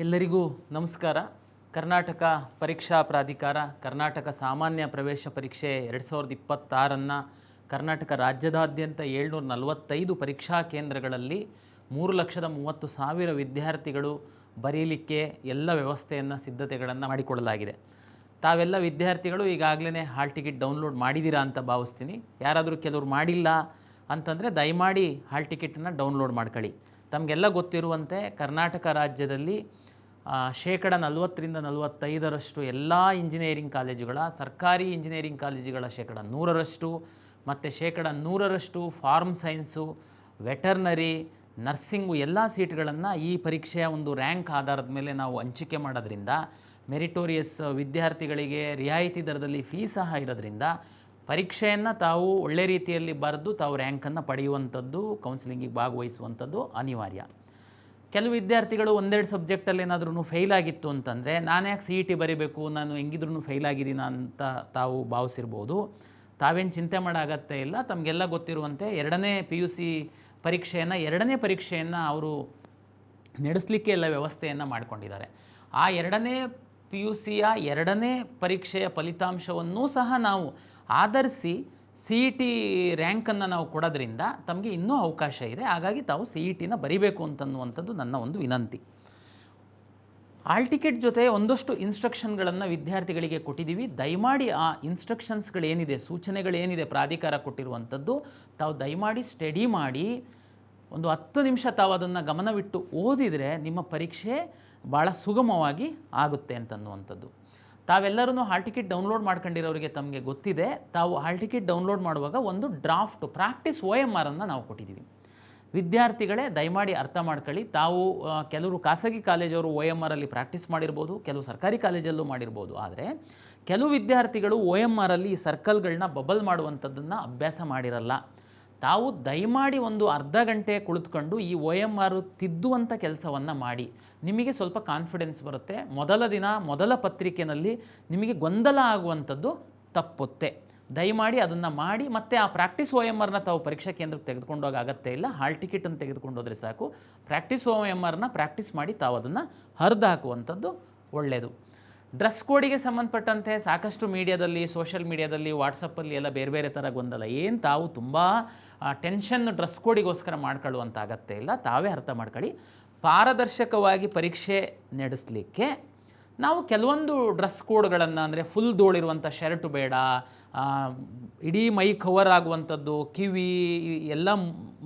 ಎಲ್ಲರಿಗೂ ನಮಸ್ಕಾರ. ಕರ್ನಾಟಕ ಪರೀಕ್ಷಾ ಪ್ರಾಧಿಕಾರ ಕರ್ನಾಟಕ ಸಾಮಾನ್ಯ ಪ್ರವೇಶ ಪರೀಕ್ಷೆ 2026 ಕರ್ನಾಟಕ ರಾಜ್ಯದಾದ್ಯಂತ 745 ಪರೀಕ್ಷಾ ಕೇಂದ್ರಗಳಲ್ಲಿ 3,30,000 ವಿದ್ಯಾರ್ಥಿಗಳು ಬರೀಲಿಕ್ಕೆ ಎಲ್ಲ ವ್ಯವಸ್ಥೆಯನ್ನು ಸಿದ್ಧತೆಗಳನ್ನು ಮಾಡಿಕೊಳ್ಳಲಾಗಿದೆ. ತಾವೆಲ್ಲ ವಿದ್ಯಾರ್ಥಿಗಳು ಈಗಾಗಲೇ ಹಾಲ್ ಟಿಕೆಟ್ ಡೌನ್ಲೋಡ್ ಮಾಡಿದ್ದೀರಾ ಅಂತ ಭಾವಿಸ್ತೀನಿ. ಯಾರಾದರೂ ಕೆಲವರು ಮಾಡಿಲ್ಲ ಅಂತಂದರೆ ದಯಮಾಡಿ ಹಾಲ್ ಟಿಕೆಟನ್ನು ಡೌನ್ಲೋಡ್ ಮಾಡ್ಕೊಳ್ಳಿ. ತಮಗೆಲ್ಲ ಗೊತ್ತಿರುವಂತೆ ಕರ್ನಾಟಕ ರಾಜ್ಯದಲ್ಲಿ 40% ಎಲ್ಲ ಇಂಜಿನಿಯರಿಂಗ್ ಕಾಲೇಜುಗಳ ಸರ್ಕಾರಿ ಇಂಜಿನಿಯರಿಂಗ್ ಕಾಲೇಜುಗಳ 100% ಮತ್ತು 100% ಫಾರ್ಮ್ ಸೈನ್ಸು, ವೆಟರ್ನರಿ, ನರ್ಸಿಂಗು ಎಲ್ಲ ಸೀಟ್ಗಳನ್ನು ಈ ಪರೀಕ್ಷೆಯ ಒಂದು ರ್ಯಾಂಕ್ ಆಧಾರದ ಮೇಲೆ ನಾವು ಹಂಚಿಕೆ ಮಾಡೋದ್ರಿಂದ ಮೆರಿಟೋರಿಯಸ್ ವಿದ್ಯಾರ್ಥಿಗಳಿಗೆ ರಿಯಾಯಿತಿ ದರದಲ್ಲಿ ಫೀ ಸಹ ಇರೋದ್ರಿಂದ ಪರೀಕ್ಷೆಯನ್ನು ತಾವು ಒಳ್ಳೆ ರೀತಿಯಲ್ಲಿ ಬರೆದು ತಾವು ರ್ಯಾಂಕನ್ನು ಪಡೆಯುವಂಥದ್ದು, ಕೌನ್ಸಿಲಿಂಗಿಗೆ ಭಾಗವಹಿಸುವಂಥದ್ದು ಅನಿವಾರ್ಯ. ಕೆಲವು ವಿದ್ಯಾರ್ಥಿಗಳು ಒಂದೆರಡು ಸಬ್ಜೆಕ್ಟಲ್ಲಿ ಏನಾದ್ರೂ ಫೇಲ್ ಆಗಿತ್ತು ಅಂತಂದರೆ ನಾನು ಯಾಕೆ CET ಬರೀಬೇಕು, ನಾನು ಹೆಂಗಿದ್ರೂ ಫೇಲ್ ಆಗಿದ್ದೀನ ಅಂತ ತಾವು ಭಾವಿಸಿರ್ಬೋದು. ತಾವೇನು ಚಿಂತೆ ಮಾಡೋ ಅಗತ್ಯ ಇಲ್ಲ. ತಮಗೆಲ್ಲ ಗೊತ್ತಿರುವಂತೆ ಎರಡನೇ ಪರೀಕ್ಷೆಯನ್ನು ಅವರು ನಡೆಸಲಿಕ್ಕೆ ಎಲ್ಲ ವ್ಯವಸ್ಥೆಯನ್ನು ಮಾಡಿಕೊಂಡಿದ್ದಾರೆ. ಆ ಎರಡನೇ PUCಯ ಎರಡನೇ ಪರೀಕ್ಷೆಯ ಫಲಿತಾಂಶವನ್ನೂ ಸಹ ನಾವು ಆಧರಿಸಿ CET ರ್ಯಾಂಕನ್ನು ನಾವು ಕೊಡೋದ್ರಿಂದ ತಮಗೆ ಇನ್ನೂ ಅವಕಾಶ ಇದೆ. ಹಾಗಾಗಿ ತಾವು CETನ ಬರೀಬೇಕು ಅಂತನ್ನುವಂಥದ್ದು ನನ್ನ ಒಂದು ವಿನಂತಿ. ಹಾಲ್ ಟಿಕೆಟ್ ಜೊತೆ ಒಂದಷ್ಟು ಇನ್ಸ್ಟ್ರಕ್ಷನ್ಗಳನ್ನು ವಿದ್ಯಾರ್ಥಿಗಳಿಗೆ ಕೊಟ್ಟಿದ್ದೀವಿ. ದಯಮಾಡಿ ಆ ಇನ್ಸ್ಟ್ರಕ್ಷನ್ಸ್ಗಳೇನಿದೆ, ಸೂಚನೆಗಳೇನಿದೆ ಪ್ರಾಧಿಕಾರ ಕೊಟ್ಟಿರುವಂಥದ್ದು ತಾವು ದಯಮಾಡಿ ಸ್ಟಡಿ ಮಾಡಿ ಒಂದು 10 ನಿಮಿಷ ತಾವು ಅದನ್ನು ಗಮನವಿಟ್ಟು ಓದಿದರೆ ನಿಮ್ಮ ಪರೀಕ್ಷೆ ಭಾಳ ಸುಗಮವಾಗಿ ಆಗುತ್ತೆ ಅಂತನ್ನುವಂಥದ್ದು. ತಾವೆಲ್ಲರೂ ಹಾಲ್ ಟಿಕೆಟ್ ಡೌನ್ಲೋಡ್ ಮಾಡ್ಕೊಂಡಿರೋರಿಗೆ ತಮಗೆ ಗೊತ್ತಿದೆ. ತಾವು ಹಾಲ್ ಟಿಕೆಟ್ ಡೌನ್ಲೋಡ್ ಮಾಡುವಾಗ ಒಂದು ಡ್ರಾಫ್ಟ್ ಪ್ರಾಕ್ಟೀಸ್ OMR ನಾವು ಕೊಟ್ಟಿದ್ದೀವಿ. ವಿದ್ಯಾರ್ಥಿಗಳೇ ದಯಮಾಡಿ ಅರ್ಥ ಮಾಡ್ಕೊಳ್ಳಿ. ತಾವು ಕೆಲವರು ಖಾಸಗಿ ಕಾಲೇಜವರು OMR ಪ್ರಾಕ್ಟೀಸ್ ಮಾಡಿರ್ಬೋದು, ಕೆಲವು ಸರ್ಕಾರಿ ಕಾಲೇಜಲ್ಲೂ ಮಾಡಿರ್ಬೋದು. ಆದರೆ ಕೆಲವು ವಿದ್ಯಾರ್ಥಿಗಳು OMR ಈ ಸರ್ಕಲ್ಗಳನ್ನ ಬಬಲ್ ಮಾಡುವಂಥದ್ದನ್ನು ಅಭ್ಯಾಸ ಮಾಡಿರಲ್ಲ. ತಾವು ದಯಮಾಡಿ ಒಂದು ಅರ್ಧ ಗಂಟೆ ಕುಳಿತುಕೊಂಡು ಈ OMR ತಿದ್ದುವಂಥ ಕೆಲಸವನ್ನು ಮಾಡಿ. ನಿಮಗೆ ಸ್ವಲ್ಪ ಕಾನ್ಫಿಡೆನ್ಸ್ ಬರುತ್ತೆ. ಮೊದಲ ದಿನ ಮೊದಲ ಪತ್ರಿಕೆಯಲ್ಲಿ ನಿಮಗೆ ಗೊಂದಲ ಆಗುವಂಥದ್ದು ತಪ್ಪುತ್ತೆ. ದಯಮಾಡಿ ಅದನ್ನು ಮಾಡಿ. ಮತ್ತು ಆ ಪ್ರಾಕ್ಟೀಸ್ OMR ತಾವು ಪರೀಕ್ಷಾ ಕೇಂದ್ರಕ್ಕೆ ತೆಗೆದುಕೊಂಡೋಗ ಅಗತ್ಯ ಇಲ್ಲ. ಹಾಲ್ ಟಿಕೆಟನ್ನು ತೆಗೆದುಕೊಂಡೋದ್ರೆ ಸಾಕು. ಪ್ರಾಕ್ಟೀಸ್ OMR ಪ್ರಾಕ್ಟೀಸ್ ಮಾಡಿ ತಾವು ಅದನ್ನು ಹರಿದು ಹಾಕುವಂಥದ್ದು ಒಳ್ಳೆಯದು. ಡ್ರೆಸ್ ಕೋಡಿಗೆ ಸಂಬಂಧಪಟ್ಟಂತೆ ಸಾಕಷ್ಟು ಮೀಡಿಯಾದಲ್ಲಿ, ಸೋಷಿಯಲ್ ಮೀಡಿಯಾದಲ್ಲಿ, ವಾಟ್ಸಪ್ಪಲ್ಲಿ ಎಲ್ಲ ಬೇರೆ ಬೇರೆ ಥರ ಗೊಂದಲ. ಏನು ತಾವು ತುಂಬ ಟೆನ್ಷನ್ ಡ್ರೆಸ್ ಕೋಡಿಗೋಸ್ಕರ ಮಾಡ್ಕೊಳ್ಳುವಂಥ ಅಗತ್ಯ ಇಲ್ಲ. ತಾವೇ ಅರ್ಥ ಮಾಡ್ಕೊಳ್ಳಿ. ಪಾರದರ್ಶಕವಾಗಿ ಪರೀಕ್ಷೆ ನಡೆಸಲಿಕ್ಕೆ ನಾವು ಕೆಲವೊಂದು ಡ್ರೆಸ್ ಕೋಡ್ಗಳನ್ನು, ಅಂದರೆ ಫುಲ್ ದೋಳಿರುವಂಥ ಶರ್ಟು ಬೇಡ, ಇಡೀ ಮೈ ಕವರ್ ಆಗುವಂಥದ್ದು, ಕಿವಿ ಎಲ್ಲ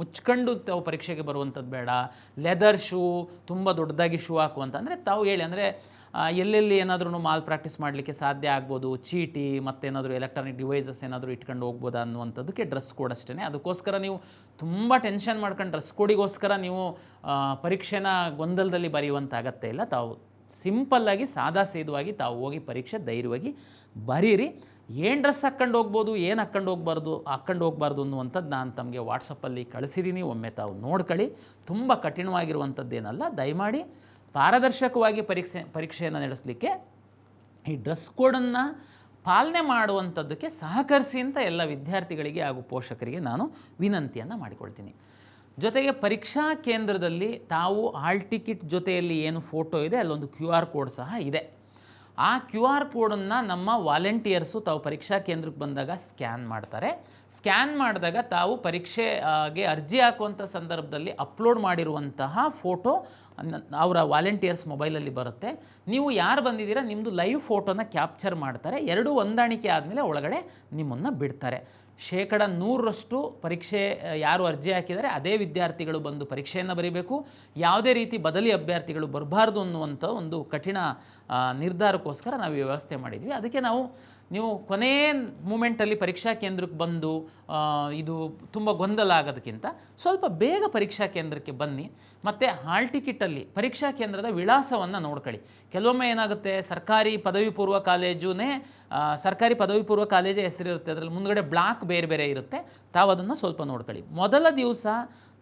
ಮುಚ್ಕೊಂಡು ತಾವು ಪರೀಕ್ಷೆಗೆ ಬರುವಂಥದ್ದು ಬೇಡ, ಲೆದರ್ ಶೂ, ತುಂಬ ದೊಡ್ಡದಾಗಿ ಶೂ ಹಾಕುವಂಥ, ಅಂದರೆ ತಾವು ಹೇಳಿ, ಅಂದರೆ ಎಲ್ಲೆಲ್ಲಿ ಏನಾದ್ರೂ ಮಾಲ್ ಪ್ರಾಕ್ಟೀಸ್ ಮಾಡಲಿಕ್ಕೆ ಸಾಧ್ಯ ಆಗ್ಬೋದು, ಚೀಟಿ ಮತ್ತೇನಾದರೂ ಎಲೆಕ್ಟ್ರಾನಿಕ್ ಡಿವೈಸಸ್ ಏನಾದರೂ ಇಟ್ಕೊಂಡು ಹೋಗ್ಬೋದಾ ಅನ್ನುವಂಥದ್ದಕ್ಕೆ ಡ್ರೆಸ್ ಕೋಡ್ ಅಷ್ಟೇ. ಅದಕ್ಕೋಸ್ಕರ ನೀವು ತುಂಬ ಟೆನ್ಷನ್ ಮಾಡ್ಕೊಂಡು ಡ್ರೆಸ್ ಕೋಡಿಗೋಸ್ಕರ ನೀವು ಪರೀಕ್ಷೆನ ಗೊಂದಲದಲ್ಲಿ ಬರೆಯುವಂಥ ಅಗತ್ಯ ಇಲ್ಲ. ತಾವು ಸಿಂಪಲ್ಲಾಗಿ ಸಾದಾ ಸೇದುವಾಗಿ ತಾವು ಹೋಗಿ ಪರೀಕ್ಷೆ ಧೈರ್ಯವಾಗಿ ಬರೀರಿ. ಏನು ಡ್ರೆಸ್ ಹಾಕ್ಕೊಂಡು ಹೋಗ್ಬೋದು, ಏನು ಹಾಕ್ಕೊಂಡು ಹೋಗಬಾರ್ದು ಅನ್ನುವಂಥದ್ದು ನಾನು ತಮಗೆ ವಾಟ್ಸಪ್ಪಲ್ಲಿ ಕಳಿಸಿದ್ದೀನಿ. ಒಮ್ಮೆ ತಾವು ನೋಡ್ಕೊಳ್ಳಿ. ತುಂಬ ಕಠಿಣವಾಗಿರುವಂಥದ್ದೇನಲ್ಲ. ದಯಮಾಡಿ ಪಾರದರ್ಶಕವಾಗಿ ಪರೀಕ್ಷೆಯನ್ನು ನಡೆಸಲಿಕ್ಕೆ ಈ ಡ್ರೆಸ್ ಕೋಡನ್ನು ಪಾಲನೆ ಮಾಡುವಂಥದ್ದಕ್ಕೆ ಸಹಕರಿಸಿ ಅಂತ ಎಲ್ಲ ವಿದ್ಯಾರ್ಥಿಗಳಿಗೆ ಹಾಗೂ ಪೋಷಕರಿಗೆ ನಾನು ವಿನಂತಿಯನ್ನು ಮಾಡಿಕೊಳ್ತೀನಿ. ಜೊತೆಗೆ ಪರೀಕ್ಷಾ ಕೇಂದ್ರದಲ್ಲಿ ತಾವು ಹಾಲ್ ಟಿಕೆಟ್ ಜೊತೆಯಲ್ಲಿ ಏನು ಫೋಟೋ ಇದೆ ಅಲ್ಲೊಂದು QR ಕೋಡ್ ಸಹ ಇದೆ. ಆ QR ಕೋಡನ್ನು ನಮ್ಮ ವಾಲಂಟಿಯರ್ಸು ತಾವು ಪರೀಕ್ಷಾ ಕೇಂದ್ರಕ್ಕೆ ಬಂದಾಗ ಸ್ಕ್ಯಾನ್ ಮಾಡ್ತಾರೆ. ಸ್ಕ್ಯಾನ್ ಮಾಡಿದಾಗ ತಾವು ಪರೀಕ್ಷೆಗೆ ಅರ್ಜಿ ಹಾಕುವಂಥ ಸಂದರ್ಭದಲ್ಲಿ ಅಪ್ಲೋಡ್ ಮಾಡಿರುವಂತಹ ಫೋಟೋ ಅವರ ವಾಲಂಟಿಯರ್ಸ್ ಮೊಬೈಲಲ್ಲಿ ಬರುತ್ತೆ. ನೀವು ಯಾರು ಬಂದಿದ್ದೀರಾ ನಿಮ್ಮದು ಲೈವ್ ಫೋಟೋನ ಕ್ಯಾಪ್ಚರ್ ಮಾಡ್ತಾರೆ. ಎರಡೂ ಹೊಂದಾಣಿಕೆ ಆದಮೇಲೆ ಒಳಗಡೆ ನಿಮ್ಮನ್ನು ಬಿಡ್ತಾರೆ. 100% ಪರೀಕ್ಷೆ ಯಾರು ಅರ್ಜಿ ಹಾಕಿದರೆ ಅದೇ ವಿದ್ಯಾರ್ಥಿಗಳು ಬಂದು ಪರೀಕ್ಷೆಯನ್ನು ಬರೀಬೇಕು. ಯಾವುದೇ ರೀತಿ ಬದಲಿ ಅಭ್ಯರ್ಥಿಗಳು ಬರಬಾರ್ದು ಅನ್ನುವಂಥ ಒಂದು ಕಠಿಣ ನಿರ್ಧಾರಕ್ಕೋಸ್ಕರ ನಾವು ವ್ಯವಸ್ಥೆ ಮಾಡಿದ್ವಿ. ಅದಕ್ಕೆ ನೀವು ಕೊನೆಯ ಮೂಮೆಂಟಲ್ಲಿ ಪರೀಕ್ಷಾ ಕೇಂದ್ರಕ್ಕೆ ಬಂದು ಇದು ತುಂಬ ಗೊಂದಲ ಆಗೋದಕ್ಕಿಂತ ಸ್ವಲ್ಪ ಬೇಗ ಪರೀಕ್ಷಾ ಕೇಂದ್ರಕ್ಕೆ ಬನ್ನಿ. ಮತ್ತು ಹಾಲ್ ಟಿಕೆಟಲ್ಲಿ ಪರೀಕ್ಷಾ ಕೇಂದ್ರದ ವಿಳಾಸವನ್ನು ನೋಡ್ಕೊಳ್ಳಿ. ಕೆಲವೊಮ್ಮೆ ಏನಾಗುತ್ತೆ, ಸರ್ಕಾರಿ ಪದವಿ ಪೂರ್ವ ಕಾಲೇಜೇ ಹೆಸರಿರುತ್ತೆ, ಅದರಲ್ಲಿ ಮುಂದುಗಡೆ ಬ್ಲಾಕ್ ಬೇರೆ ಬೇರೆ ಇರುತ್ತೆ. ತಾವು ಅದನ್ನು ಸ್ವಲ್ಪ ನೋಡ್ಕೊಳ್ಳಿ. ಮೊದಲ ದಿವಸ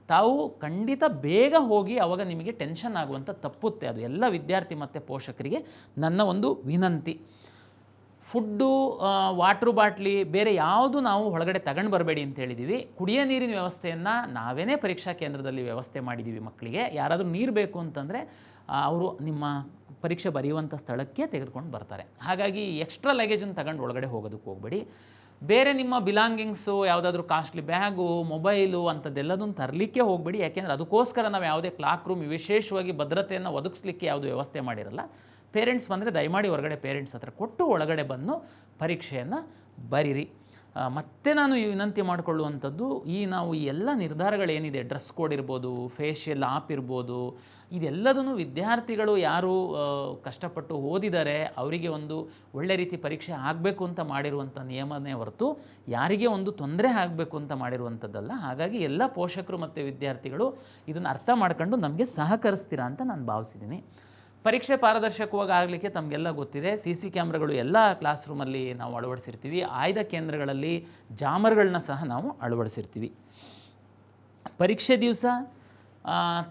ತಾವು ಖಂಡಿತ ಬೇಗ ಹೋಗಿ, ಆವಾಗ ನಿಮಗೆ ಟೆನ್ಷನ್ ಆಗುವಂಥ ತಪ್ಪುತ್ತೆ. ಅದು ಎಲ್ಲ ವಿದ್ಯಾರ್ಥಿ ಮತ್ತು ಪೋಷಕರಿಗೆ ನನ್ನ ಒಂದು ವಿನಂತಿ. ಫುಡ್ಡು, ವಾಟ್ರು ಬಾಟ್ಲಿ ಬೇರೆ ಯಾವುದು ನಾವು ಒಳಗಡೆ ತಗೊಂಡು ಬರಬೇಡಿ ಅಂತ ಹೇಳಿದ್ದೀವಿ. ಕುಡಿಯೋ ನೀರಿನ ವ್ಯವಸ್ಥೆಯನ್ನು ನಾವೇ ಪರೀಕ್ಷಾ ಕೇಂದ್ರದಲ್ಲಿ ವ್ಯವಸ್ಥೆ ಮಾಡಿದ್ದೀವಿ. ಮಕ್ಕಳಿಗೆ ಯಾರಾದರೂ ನೀರು ಬೇಕು ಅಂತಂದರೆ ಅವರು ನಿಮ್ಮ ಪರೀಕ್ಷೆ ಬರೆಯುವಂಥ ಸ್ಥಳಕ್ಕೆ ತೆಗೆದುಕೊಂಡು ಬರ್ತಾರೆ. ಹಾಗಾಗಿ ಎಕ್ಸ್ಟ್ರಾ ಲಗೇಜನ್ನು ತಗೊಂಡು ಒಳಗಡೆ ಹೋಗೋದಕ್ಕೆ ಹೋಗಬೇಡಿ. ಬೇರೆ ನಿಮ್ಮ ಬಿಲಾಂಗಿಂಗ್ಸು, ಯಾವುದಾದ್ರೂ ಕಾಸ್ಟ್ಲಿ ಬ್ಯಾಗು, ಮೊಬೈಲು ಅಂಥದ್ದೆಲ್ಲದನ್ನು ತರಲಿಕ್ಕೆ ಹೋಗಬೇಡಿ. ಯಾಕೆಂದರೆ ಅದಕ್ಕೋಸ್ಕರ ನಾವು ಯಾವುದೇ ಕ್ಲಾಕ್ ರೂಮ್ ವಿಶೇಷವಾಗಿ ಭದ್ರತೆಯನ್ನು ಒದಗಿಸ್ಲಿಕ್ಕೆ ಯಾವುದೇ ವ್ಯವಸ್ಥೆ ಮಾಡಿರಲ್ಲ. ಪೇರೆಂಟ್ಸ್ ಬಂದರೆ ದಯಮಾಡಿ ಹೊರಗಡೆ ಪೇರೆಂಟ್ಸ್ ಹತ್ರ ಕೊಟ್ಟು ಒಳಗಡೆ ಬಂದು ಪರೀಕ್ಷೆಯನ್ನು ಬರೀರಿ. ಮತ್ತೆ ನಾನು ಈ ವಿನಂತಿ ಮಾಡಿಕೊಳ್ಳುವಂಥದ್ದು, ನಾವು ಈ ಎಲ್ಲ ನಿರ್ಧಾರಗಳೇನಿದೆ, ಡ್ರೆಸ್ ಕೋಡ್ ಇರ್ಬೋದು, ಫೇಶಿಯಲ್ ಆಪ್ ಇರ್ಬೋದು, ಇದೆಲ್ಲದನ್ನು ವಿದ್ಯಾರ್ಥಿಗಳು ಯಾರು ಕಷ್ಟಪಟ್ಟು ಓದಿದ್ದಾರೆ ಅವರಿಗೆ ಒಂದು ಒಳ್ಳೆ ರೀತಿ ಪರೀಕ್ಷೆ ಆಗಬೇಕು ಅಂತ ಮಾಡಿರುವಂಥ ನಿಯಮನೇ ಹೊರತು ಯಾರಿಗೆ ಒಂದು ತೊಂದರೆ ಆಗಬೇಕು ಅಂತ ಮಾಡಿರುವಂಥದ್ದಲ್ಲ. ಹಾಗಾಗಿ ಎಲ್ಲ ಪೋಷಕರು ಮತ್ತು ವಿದ್ಯಾರ್ಥಿಗಳು ಇದನ್ನು ಅರ್ಥ ಮಾಡ್ಕೊಂಡು ನಮಗೆ ಸಹಕರಿಸ್ತೀರಾ ಅಂತ ನಾನು ಭಾವಿಸಿದ್ದೀನಿ. ಪರೀಕ್ಷೆ ಪಾರದರ್ಶಕವಾಗಿ ಆಗಲಿಕ್ಕೆ ತಮಗೆಲ್ಲ ಗೊತ್ತಿದೆ, CC ಕ್ಯಾಮ್ರಾಗಳು ಎಲ್ಲ ಕ್ಲಾಸ್ ರೂಮಲ್ಲಿ ನಾವು ಅಳವಡಿಸಿರ್ತೀವಿ. ಆಯ್ದ ಕೇಂದ್ರಗಳಲ್ಲಿ ಜಾಮರ್ಗಳನ್ನ ಸಹ ನಾವು ಅಳವಡಿಸಿರ್ತೀವಿ. ಪರೀಕ್ಷೆ ದಿವಸ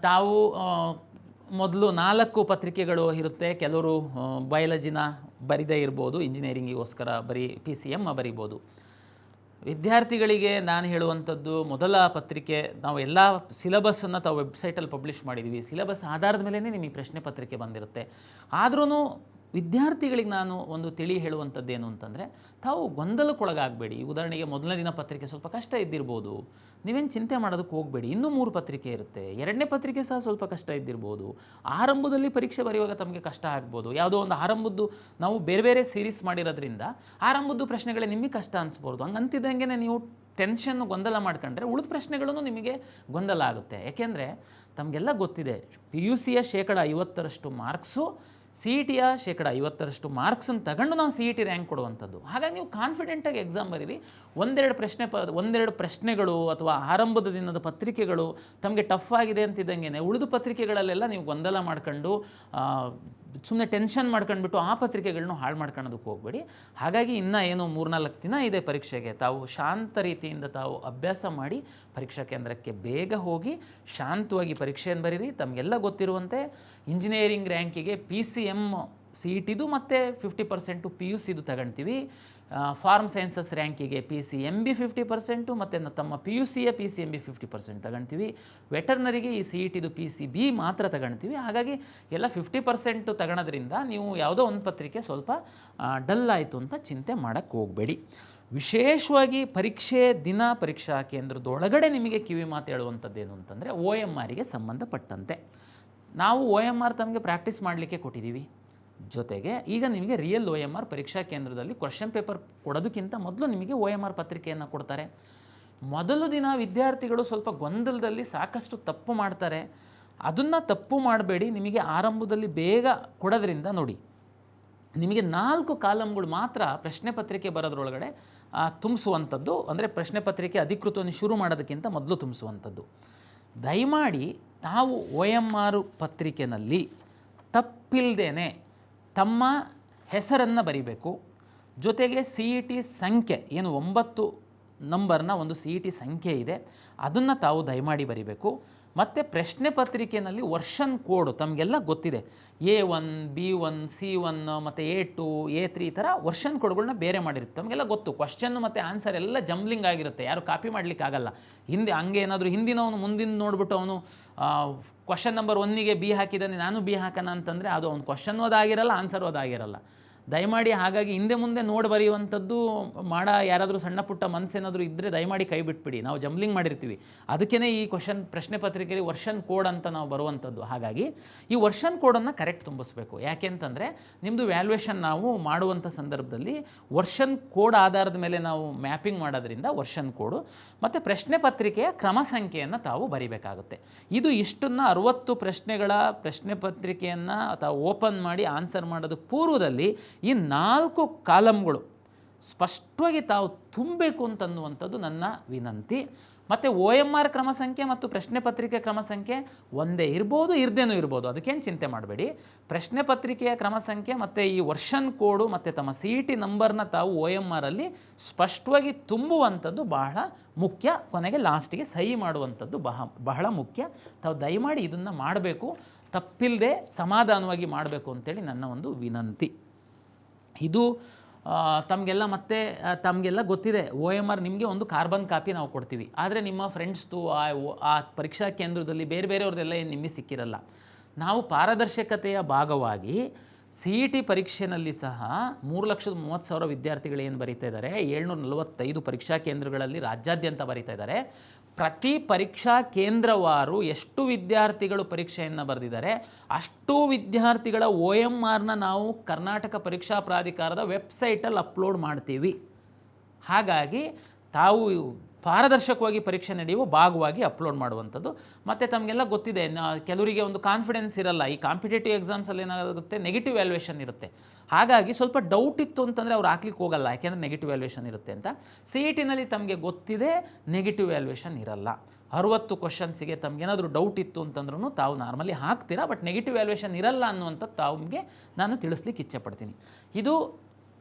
ತಾವು ಮೊದಲು 4 ಪತ್ರಿಕೆಗಳು ಇರುತ್ತೆ. ಕೆಲವರು ಬಯಾಲಜಿನ ಬರಿದೇ ಇರ್ಬೋದು, ಇಂಜಿನಿಯರಿಂಗಿಗೋಸ್ಕರ PCM ಬರಿಬೋದು. ವಿದ್ಯಾರ್ಥಿಗಳಿಗೆ ನಾನು ಹೇಳುವಂಥದ್ದು, ಮೊದಲ ಪತ್ರಿಕೆ ನಾವು ಎಲ್ಲ ಸಿಲೆಬಸ್ಸನ್ನು ತಾವು ವೆಬ್ಸೈಟಲ್ಲಿ ಪಬ್ಲಿಷ್ ಮಾಡಿದ್ದೀವಿ. ಸಿಲೆಬಸ್ ಆಧಾರದ ಮೇಲೇ ನಿಮಗೆ ಪ್ರಶ್ನೆ ಪತ್ರಿಕೆ ಬಂದಿರುತ್ತೆ. ಆದ್ರೂ ವಿದ್ಯಾರ್ಥಿಗಳಿಗೆ ನಾನು ಒಂದು ತಿಳಿ ಹೇಳುವಂಥದ್ದು ಏನು ಅಂತಂದರೆ, ತಾವು ಗೊಂದಲಕ್ಕೊಳಗಾಗಬೇಡಿ. ಉದಾಹರಣೆಗೆ ಮೊದಲನೇ ದಿನ ಪತ್ರಿಕೆ ಸ್ವಲ್ಪ ಕಷ್ಟ ಇದ್ದಿರ್ಬೋದು, ನೀವೇನು ಚಿಂತೆ ಮಾಡೋದಕ್ಕೆ ಹೋಗಬೇಡಿ. ಇನ್ನೂ 3 ಪತ್ರಿಕೆ ಇರುತ್ತೆ. 2ನೇ ಪತ್ರಿಕೆ ಸಹ ಸ್ವಲ್ಪ ಕಷ್ಟ ಇದ್ದಿರ್ಬೋದು. ಆರಂಭದಲ್ಲಿ ಪರೀಕ್ಷೆ ಬರೆಯುವಾಗ ತಮಗೆ ಕಷ್ಟ ಆಗ್ಬೋದು. ಯಾವುದೋ ಒಂದು ಆರಂಭದ್ದು ನಾವು ಬೇರೆ ಬೇರೆ ಸೀರೀಸ್ ಮಾಡಿರೋದ್ರಿಂದ ಆರಂಭದ್ದು ಪ್ರಶ್ನೆಗಳೇ ನಿಮಗೆ ಕಷ್ಟ ಅನಿಸ್ಬೋದು. ಹಂಗಂತಿದ್ದಂಗೆ ನೀವು ಟೆನ್ಷನ್ನು ಗೊಂದಲ ಮಾಡ್ಕೊಂಡ್ರೆ ಉಳಿದ ಪ್ರಶ್ನೆಗಳೂ ನಿಮಗೆ ಗೊಂದಲ ಆಗುತ್ತೆ. ಯಾಕೆಂದರೆ ತಮಗೆಲ್ಲ ಗೊತ್ತಿದೆ, PUCಯ 50% ಮಾರ್ಕ್ಸು, CETಯ 50% ಮಾರ್ಕ್ಸನ್ನು ತಗೊಂಡು ನಾವು CET ರ್ಯಾಂಕ್ ಕೊಡುವಂಥದ್ದು. ಹಾಗಾಗಿ ನೀವು ಕಾನ್ಫಿಡೆಂಟಾಗಿ ಎಕ್ಸಾಮ್ ಬರೀರಿ. ಒಂದೆರಡು ಪ್ರಶ್ನೆಗಳು ಅಥವಾ ಆರಂಭದ ದಿನದ ಪತ್ರಿಕೆಗಳು ತಮಗೆ ಟಫ್ ಆಗಿದೆ ಅಂತಿದ್ದಂಗೆ ಉಳಿದ ಪತ್ರಿಕೆಗಳಲ್ಲೆಲ್ಲ ನೀವು ಗೊಂದಲ ಮಾಡ್ಕೊಂಡು ಸುಮ್ಮನೆ ಟೆನ್ಷನ್ ಮಾಡ್ಕೊಂಡ್ಬಿಟ್ಟು ಆ ಪತ್ರಿಕೆಗಳನ್ನೂ ಹಾಳು ಮಾಡ್ಕೊಳ್ಳೋದಕ್ಕೆ ಹೋಗಬೇಡಿ. ಹಾಗಾಗಿ ಇನ್ನೂ ಏನೋ 3-4 ದಿನ ಇದೆ ಪರೀಕ್ಷೆಗೆ. ತಾವು ಶಾಂತ ರೀತಿಯಿಂದ ತಾವು ಅಭ್ಯಾಸ ಮಾಡಿ ಪರೀಕ್ಷಾ ಕೇಂದ್ರಕ್ಕೆ ಬೇಗ ಹೋಗಿ ಶಾಂತವಾಗಿ ಪರೀಕ್ಷೆಯನ್ನು ಬರೀರಿ. ತಮಗೆಲ್ಲ ಗೊತ್ತಿರುವಂತೆ ಇಂಜಿನಿಯರಿಂಗ್ ರ್ಯಾಂಕಿಗೆ PCM CETದು ಮತ್ತು 50% PUCದು ತಗೊಳ್ತೀವಿ. ಫಾರ್ಮ್ ಸೈನ್ಸಸ್ ರ್ಯಾಂಕಿಗೆ PCMB 50% ಮತ್ತು ತಮ್ಮ PUCಯ PCMB 50% ತಗೊಳ್ತೀವಿ. ವೆಟರ್ನರಿಗೆ ಈ CETದು PCB ಮಾತ್ರ ತಗೊಳ್ತೀವಿ. ಹಾಗಾಗಿ ಎಲ್ಲ 50% ತಗೊಳೋದ್ರಿಂದ ನೀವು ಯಾವುದೋ ಒಂದು ಪತ್ರಿಕೆ ಸ್ವಲ್ಪ ಡಲ್ ಆಯಿತು ಅಂತ ಚಿಂತೆ ಮಾಡೋಕ್ಕೆ ಹೋಗಬೇಡಿ. ವಿಶೇಷವಾಗಿ ಪರೀಕ್ಷೆ ದಿನ ಪರೀಕ್ಷಾ ಕೇಂದ್ರದೊಳಗಡೆ ನಿಮಗೆ ಕಿವಿ ಮಾತು ಹೇಳುವಂಥದ್ದು ಏನು ಅಂತಂದರೆ, OMRಗೆ ಸಂಬಂಧಪಟ್ಟಂತೆ ನಾವು OMR ತಮಗೆ ಪ್ರಾಕ್ಟೀಸ್ ಮಾಡಲಿಕ್ಕೆ ಕೊಟ್ಟಿದ್ದೀವಿ. ಜೊತೆಗೆ ಈಗ ನಿಮಗೆ ರಿಯಲ್ OMR ಪರೀಕ್ಷಾ ಕೇಂದ್ರದಲ್ಲಿ ಕ್ವಶನ್ ಪೇಪರ್ ಕೊಡೋದಕ್ಕಿಂತ ಮೊದಲು ನಿಮಗೆ OMR ಪತ್ರಿಕೆಯನ್ನು ಕೊಡ್ತಾರೆ. ಮೊದಲು ದಿನ ವಿದ್ಯಾರ್ಥಿಗಳು ಸ್ವಲ್ಪ ಗೊಂದಲದಲ್ಲಿ ಸಾಕಷ್ಟು ತಪ್ಪು ಮಾಡ್ತಾರೆ. ಅದನ್ನು ತಪ್ಪು ಮಾಡಬೇಡಿ. ನಿಮಗೆ ಆರಂಭದಲ್ಲಿ ಬೇಗ ಕೊಡೋದ್ರಿಂದ ನೋಡಿ, ನಿಮಗೆ 4 ಕಾಲಮ್ಗಳು ಮಾತ್ರ ಪ್ರಶ್ನೆ ಪತ್ರಿಕೆ ಬರೋದ್ರೊಳಗಡೆ ತುಂಬಿಸುವಂಥದ್ದು. ಅಂದರೆ ಪ್ರಶ್ನೆ ಪತ್ರಿಕೆ ಅಧಿಕೃತವನ್ನು ಶುರು ಮಾಡೋದಕ್ಕಿಂತ ಮೊದಲು ತುಂಬಿಸುವಂಥದ್ದು. ದಯಮಾಡಿ ತಾವು OMR ಪತ್ರಿಕೆಯಲ್ಲಿ ತಪ್ಪಿಲ್ಲದೇನೆ ತಮ್ಮ ಹೆಸರನ್ನು ಬರಿಬೇಕು. ಜೊತೆಗೆ CET ಸಂಖ್ಯೆ ಏನು 9 ನಂಬರ್ನ ಒಂದು CET ಸಂಖ್ಯೆ ಇದೆ, ಅದನ್ನು ತಾವು ದಯಮಾಡಿ ಬರಿಬೇಕು. ಮತ್ತು ಪ್ರಶ್ನೆ ಪತ್ರಿಕೆಯಲ್ಲಿ ವರ್ಷನ್ ಕೋಡ್ ತಮಗೆಲ್ಲ ಗೊತ್ತಿದೆ. A1, B1, C1 ಮತ್ತು A2, A3 ಈ ಥರ ವರ್ಷನ್ ಕೋಡ್ಗಳನ್ನ ಬೇರೆ ಮಾಡಿರುತ್ತೆ. ತಮಗೆಲ್ಲ ಗೊತ್ತು. ಕ್ವಶನ್ನು ಮತ್ತು ಆನ್ಸರ್ ಎಲ್ಲ ಜಂಬ್ಲಿಂಗ್ ಆಗಿರುತ್ತೆ, ಯಾರು ಕಾಪಿ ಮಾಡಲಿಕ್ಕಾಗಲ್ಲ. ಹಿಂದೆ ಹಂಗೆ ಏನಾದರೂ ಹಿಂದಿನವನು ಮುಂದಿನ ನೋಡ್ಬಿಟ್ಟು ಅವನು ಕ್ವಶನ್ ನಂಬರ್ 1ಗೆ B ಹಾಕಿದ್ದಾನೆ, ನಾನು B ಹಾಕೋಣ ಅಂತಂದರೆ ಅದು ಅವ್ನು ಕ್ವಶನ್ ಓದಾಗಿರಲ್ಲ, ಆನ್ಸರ್ ಓದಾಗಿರಲ್ಲ. ದಯಮಾಡಿ ಹಾಗಾಗಿ ಹಿಂದೆ ಮುಂದೆ ನೋಡಿ ಬರೆಯುವಂಥದ್ದು ಯಾರಾದರೂ ಸಣ್ಣ ಪುಟ್ಟ ಮನಸ್ಸೇನಾದರೂ ಇದ್ದರೆ ದಯಮಾಡಿ ಕೈ ಬಿಟ್ಬಿಡಿ. ನಾವು ಜಂಬ್ಲಿಂಗ್ ಮಾಡಿರ್ತೀವಿ. ಅದಕ್ಕೇ ಈ ಪ್ರಶ್ನೆ ಪತ್ರಿಕೆಯಲ್ಲಿ ವರ್ಷನ್ ಕೋಡ್ ಅಂತ ನಾವು ಬರುವಂಥದ್ದು. ಹಾಗಾಗಿ ಈ ವರ್ಷನ್ ಕೋಡನ್ನು ಕರೆಕ್ಟ್ ತುಂಬಿಸ್ಬೇಕು. ಯಾಕೆಂತಂದರೆ ನಿಮ್ಮದು ವ್ಯಾಲ್ಯೂಯೇಷನ್ ನಾವು ಮಾಡುವಂಥ ಸಂದರ್ಭದಲ್ಲಿ ವರ್ಷನ್ ಕೋಡ್ ಆಧಾರದ ಮೇಲೆ ನಾವು ಮ್ಯಾಪಿಂಗ್ ಮಾಡೋದ್ರಿಂದ ವರ್ಷನ್ ಕೋಡು ಮತ್ತು ಪ್ರಶ್ನೆ ಪತ್ರಿಕೆಯ ಕ್ರಮ ಸಂಖ್ಯೆಯನ್ನು ತಾವು ಬರಿಬೇಕಾಗುತ್ತೆ. ಇದು ಇಷ್ಟನ್ನು 60 ಪ್ರಶ್ನೆಗಳ ಪ್ರಶ್ನೆ ಪತ್ರಿಕೆಯನ್ನು ತಾವು ಓಪನ್ ಮಾಡಿ ಆನ್ಸರ್ ಮಾಡೋದಕ್ಕೆ ಪೂರ್ವದಲ್ಲಿ ಈ 4 ಕಾಲಮ್ಗಳು ಸ್ಪಷ್ಟವಾಗಿ ತಾವು ತುಂಬಬೇಕು ಅಂತನ್ನುವಂಥದ್ದು ನನ್ನ ವಿನಂತಿ. ಮತ್ತು OMR ಕ್ರಮ ಸಂಖ್ಯೆ ಮತ್ತು ಪ್ರಶ್ನೆ ಪತ್ರಿಕೆ ಕ್ರಮ ಸಂಖ್ಯೆ ಒಂದೇ ಇರ್ಬೋದು, ಇರದೇನೂ ಇರ್ಬೋದು, ಅದಕ್ಕೇನು ಚಿಂತೆ ಮಾಡಬೇಡಿ. ಪ್ರಶ್ನೆ ಪತ್ರಿಕೆಯ ಕ್ರಮ ಸಂಖ್ಯೆ ಮತ್ತು ಈ ವರ್ಷನ್ ಕೋಡು ಮತ್ತು ತಮ್ಮ CET ನಂಬರ್ನ ತಾವು OMRಲ್ಲಿ ಸ್ಪಷ್ಟವಾಗಿ ತುಂಬುವಂಥದ್ದು ಬಹಳ ಮುಖ್ಯ. ಕೊನೆಗೆ ಲಾಸ್ಟಿಗೆ ಸಹಿ ಮಾಡುವಂಥದ್ದು ಬಹಳ ಮುಖ್ಯ. ತಾವು ದಯಮಾಡಿ ಇದನ್ನು ಮಾಡಬೇಕು, ತಪ್ಪಿಲ್ಲದೆ ಸಮಾಧಾನವಾಗಿ ಮಾಡಬೇಕು ಅಂತೇಳಿ ನನ್ನ ಒಂದು ವಿನಂತಿ. ಇದು ತಮಗೆಲ್ಲ ಗೊತ್ತಿದೆ. OMR ನಿಮಗೆ ಒಂದು ಕಾರ್ಬನ್ ಕಾಪಿ ನಾವು ಕೊಡ್ತೀವಿ. ಆದರೆ ನಿಮ್ಮ ಫ್ರೆಂಡ್ಸ್ದು ಆ ಪರೀಕ್ಷಾ ಕೇಂದ್ರದಲ್ಲಿ ಬೇರೆಯವ್ರದ್ದೆಲ್ಲ ಏನು ನಿಮಗೆ ಸಿಕ್ಕಿರಲ್ಲ. ನಾವು ಪಾರದರ್ಶಕತೆಯ ಭಾಗವಾಗಿ CET ಪರೀಕ್ಷೆಯಲ್ಲಿ ಸಹ 3,30,000 ವಿದ್ಯಾರ್ಥಿಗಳು ಏನು ಬರೀತಾ ಇದ್ದಾರೆ, 745 ಪರೀಕ್ಷಾ ಕೇಂದ್ರಗಳಲ್ಲಿ ರಾಜ್ಯಾದ್ಯಂತ ಬರೀತಾ ಇದ್ದಾರೆ. ಪ್ರತಿ ಪರೀಕ್ಷಾ ಕೇಂದ್ರವಾರು ಎಷ್ಟು ವಿದ್ಯಾರ್ಥಿಗಳು ಪರೀಕ್ಷೆಯನ್ನು ಬರೆದಿದ್ದಾರೆ ಅಷ್ಟು ವಿದ್ಯಾರ್ಥಿಗಳ OMRನ ನಾವು ಕರ್ನಾಟಕ ಪರೀಕ್ಷಾ ಪ್ರಾಧಿಕಾರದ ವೆಬ್ಸೈಟಲ್ಲಿ ಅಪ್ಲೋಡ್ ಮಾಡ್ತೀವಿ. ಹಾಗಾಗಿ ತಾವು ಪಾರದರ್ಶಕವಾಗಿ ಪರೀಕ್ಷೆ ನಡೆಯುವ ಭಾಗವಾಗಿ ಅಪ್ಲೋಡ್ ಮಾಡುವಂಥದ್ದು. ಮತ್ತು ತಮಗೆಲ್ಲ ಗೊತ್ತಿದೆ, ಕೆಲವರಿಗೆ ಒಂದು ಕಾನ್ಫಿಡೆನ್ಸ್ ಇರಲ್ಲ, ಈ ಕಾಂಪಿಟೇಟಿವ್ ಎಕ್ಸಾಮ್ಸಲ್ಲಿ ಏನಾಗುತ್ತೆ ನೆಗೆಟಿವ್ ವ್ಯಾಲ್ಯೂಯೇಷನ್ ಇರುತ್ತೆ. ಹಾಗಾಗಿ ಸ್ವಲ್ಪ ಡೌಟ್ ಇತ್ತು ಅಂತಂದರೆ ಅವ್ರು ಹಾಕ್ಲಿಕ್ಕೆ ಹೋಗಲ್ಲ, ಯಾಕೆಂದರೆ ನೆಗೆಟಿವ್ ವ್ಯಾಲ್ಯೂಯೇಷನ್ ಇರುತ್ತೆ ಅಂತ. CETನಲ್ಲಿ ತಮಗೆ ಗೊತ್ತಿದೆ ನೆಗೆಟಿವ್ ವ್ಯಾಲ್ಯೂಯೇಷನ್ ಇರಲ್ಲ. 60 ಕ್ವಶನ್ಸಿಗೆ ತಮಗೇನಾದರೂ ಡೌಟ್ ಇತ್ತು ಅಂತಂದ್ರೂ ತಾವು ನಾರ್ಮಲಿ ಹಾಕ್ತೀರಾ, ಬಟ್ ನೆಗೆಟಿವ್ ವ್ಯಾಲ್ಯೂಯೇಷನ್ ಇರಲ್ಲ ಅನ್ನುವಂಥದ್ದು ತಮಗೆ ನಾನು ತಿಳಿಸ್ಲಿಕ್ಕೆ ಇಚ್ಛೆಪಡ್ತೀನಿ. ಇದು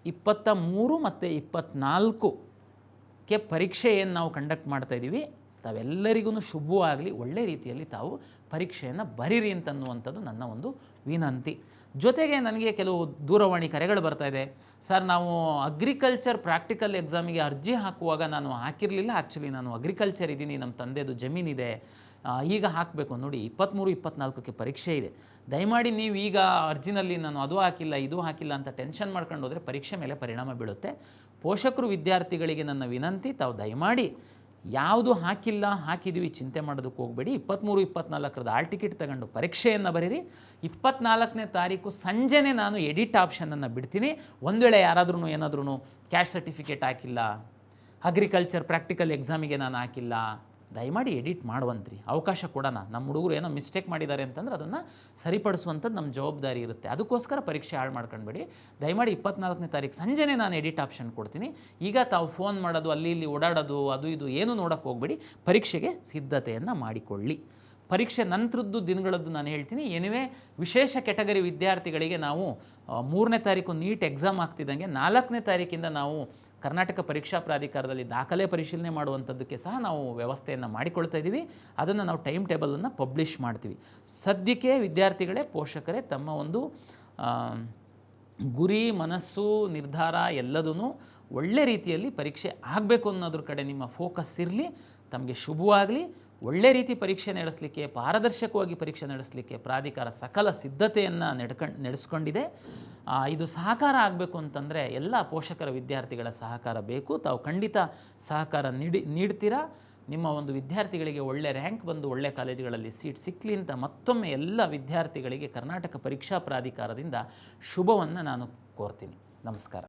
23 ಮತ್ತು 24ಕ್ಕೆ ಪರೀಕ್ಷೆ ಏನು ನಾವು ಕಂಡಕ್ಟ್ ಮಾಡ್ತಾಯಿದ್ದೀವಿ, ತಾವೆಲ್ಲರಿಗೂ ಶುಭವಾಗಲಿ, ಒಳ್ಳೆ ರೀತಿಯಲ್ಲಿ ತಾವು ಪರೀಕ್ಷೆಯನ್ನು ಬರೀರಿ ಅಂತನ್ನುವಂಥದ್ದು ನನ್ನ ಒಂದು ವಿನಂತಿ. ಜೊತೆಗೆ ನನಗೆ ಕೆಲವು ದೂರವಾಣಿ ಕರೆಗಳು ಬರ್ತಾಯಿದೆ, ಸರ್ ನಾವು ಅಗ್ರಿಕಲ್ಚರ್ ಪ್ರಾಕ್ಟಿಕಲ್ ಎಕ್ಸಾಮಿಗೆ ಅರ್ಜಿ ಹಾಕುವಾಗ ನಾನು ಹಾಕಿರಲಿಲ್ಲ, ಆ್ಯಕ್ಚುಲಿ ನಾನು ಅಗ್ರಿಕಲ್ಚರ್ ಇದ್ದೀನಿ, ನಮ್ಮ ತಂದೆದು ಜಮೀನಿದೆ, ಈಗ ಹಾಕಬೇಕು. ನೋಡಿ 23, 24ಕ್ಕೆ ಪರೀಕ್ಷೆ ಇದೆ. ದಯಮಾಡಿ ನೀವು ಈಗ ಅರ್ಜಿನಲ್ಲಿ ನಾನು ಅದು ಹಾಕಿಲ್ಲ ಇದು ಹಾಕಿಲ್ಲ ಅಂತ ಟೆನ್ಷನ್ ಮಾಡ್ಕೊಂಡು ಹೋದರೆ ಪರೀಕ್ಷೆ ಮೇಲೆ ಪರಿಣಾಮ ಬೀಳುತ್ತೆ. ಪೋಷಕರು ವಿದ್ಯಾರ್ಥಿಗಳಿಗೆ ನನ್ನ ವಿನಂತಿ, ತಾವು ದಯಮಾಡಿ ಯಾವುದು ಹಾಕಿಲ್ಲ ಹಾಕಿದ್ದೀವಿ ಚಿಂತೆ ಮಾಡೋದಕ್ಕೆ ಹೋಗಬೇಡಿ. 23, 24ರದ ಆಲ್ ಟಿಕೆಟ್ ತಗೊಂಡು ಪರೀಕ್ಷೆಯನ್ನು ಬರೀರಿ. 24ನೇ ತಾರೀಕು ಸಂಜೆನೇ ನಾನು ಎಡಿಟ್ ಆಪ್ಷನನ್ನು ಬಿಡ್ತೀನಿ. ಒಂದು ವೇಳೆ ಯಾರಾದ್ರೂ ಏನಾದ್ರೂ ಕ್ಯಾಸ್ಟ್ ಸರ್ಟಿಫಿಕೇಟ್ ಹಾಕಿಲ್ಲ, ಅಗ್ರಿಕಲ್ಚರ್ ಪ್ರಾಕ್ಟಿಕಲ್ ಎಕ್ಸಾಮಿಗೆ ನಾನು ಹಾಕಿಲ್ಲ, ದಯಮಾಡಿ ಎಡಿಟ್ ಮಾಡುವಂತ್ರಿ, ಅವಕಾಶ ಕೊಡೋಣ. ನಮ್ಮ ಹುಡುಗರು ಏನೋ ಮಿಸ್ಟೇಕ್ ಮಾಡಿದ್ದಾರೆ ಅಂತಂದ್ರೆ ಅದನ್ನು ಸರಿಪಡಿಸುವಂಥದ್ದು ನಮ್ಮ ಜವಾಬ್ದಾರಿ ಇರುತ್ತೆ. ಅದಕ್ಕೋಸ್ಕರ ಪರೀಕ್ಷೆ ಹಾಳು ಮಾಡ್ಕೊಂಡ್ಬೇಡಿ. ದಯಮಾಡಿ 24ನೇ ತಾರೀಕು ಸಂಜೆನೇ ನಾನು ಎಡಿಟ್ ಆಪ್ಷನ್ ಕೊಡ್ತೀನಿ. ಈಗ ತಾವು ಫೋನ್ ಮಾಡೋದು, ಅಲ್ಲಿ ಇಲ್ಲಿ ಓಡಾಡೋದು, ಅದು ಇದು ಏನೂ ನೋಡೋಕ್ಕೆ ಹೋಗಬೇಡಿ. ಪರೀಕ್ಷೆಗೆ ಸಿದ್ಧತೆಯನ್ನು ಮಾಡಿಕೊಳ್ಳಿ. ಪರೀಕ್ಷೆ ನಂತರದ್ದು ದಿನಗಳದ್ದು ನಾನು ಹೇಳ್ತೀನಿ. ಏನಿವೆ ವಿಶೇಷ ಕೆಟಗರಿ ವಿದ್ಯಾರ್ಥಿಗಳಿಗೆ ನಾವು 3ನೇ ತಾರೀಕು ನೀಟ್ ಎಕ್ಸಾಮ್ ಆಗ್ತಿದ್ದಂಗೆ 4ನೇ ತಾರೀಕಿಂದ ನಾವು ಕರ್ನಾಟಕ ಪರೀಕ್ಷಾ ಪ್ರಾಧಿಕಾರದಲ್ಲಿ ದಾಖಲೆ ಪರಿಶೀಲನೆ ಮಾಡುವಂಥದ್ದಕ್ಕೆ ಸಹ ನಾವು ವ್ಯವಸ್ಥೆಯನ್ನು ಮಾಡಿಕೊಳ್ತಾ ಇದ್ದೀವಿ. ಅದನ್ನು ನಾವು ಟೈಮ್ ಟೇಬಲನ್ನು ಪಬ್ಲಿಷ್ ಮಾಡ್ತೀವಿ. ಸದ್ಯಕ್ಕೆ ವಿದ್ಯಾರ್ಥಿಗಳೇ, ಪೋಷಕರೇ ತಮ್ಮ ಒಂದು ಗುರಿ, ಮನಸ್ಸು, ನಿರ್ಧಾರ ಎಲ್ಲದೂ ಒಳ್ಳೆ ರೀತಿಯಲ್ಲಿ ಪರೀಕ್ಷೆ ಆಗಬೇಕು ಅನ್ನೋದ್ರ ಕಡೆ ನಿಮ್ಮ ಫೋಕಸ್ ಇರಲಿ. ತಮಗೆ ಶುಭವಾಗಲಿ. ಒಳ್ಳೆ ರೀತಿ ಪರೀಕ್ಷೆ ನಡೆಸಲಿಕ್ಕೆ, ಪಾರದರ್ಶಕವಾಗಿ ಪರೀಕ್ಷೆ ನಡೆಸಲಿಕ್ಕೆ ಪ್ರಾಧಿಕಾರ ಸಕಲ ಸಿದ್ಧತೆಯನ್ನು ನಡೆಸ್ಕೊಂಡಿದೆ. ಇದು ಸಹಕಾರ ಆಗಬೇಕು ಅಂತಂದರೆ ಎಲ್ಲ ಪೋಷಕರ ವಿದ್ಯಾರ್ಥಿಗಳ ಸಹಕಾರ ಬೇಕು. ತಾವು ಖಂಡಿತ ಸಹಕಾರ ನೀಡ್ತೀರಾ. ನಿಮ್ಮ ಒಂದು ವಿದ್ಯಾರ್ಥಿಗಳಿಗೆ ಒಳ್ಳೆ ರ್ಯಾಂಕ್ ಬಂದು ಒಳ್ಳೆ ಕಾಲೇಜುಗಳಲ್ಲಿ ಸೀಟ್ ಸಿಕ್ಕಲಿ ಅಂತ ಮತ್ತೊಮ್ಮೆ ಎಲ್ಲ ವಿದ್ಯಾರ್ಥಿಗಳಿಗೆ ಕರ್ನಾಟಕ ಪರೀಕ್ಷಾ ಪ್ರಾಧಿಕಾರದಿಂದ ಶುಭವನ್ನು ನಾನು ಕೋರ್ತೀನಿ. ನಮಸ್ಕಾರ.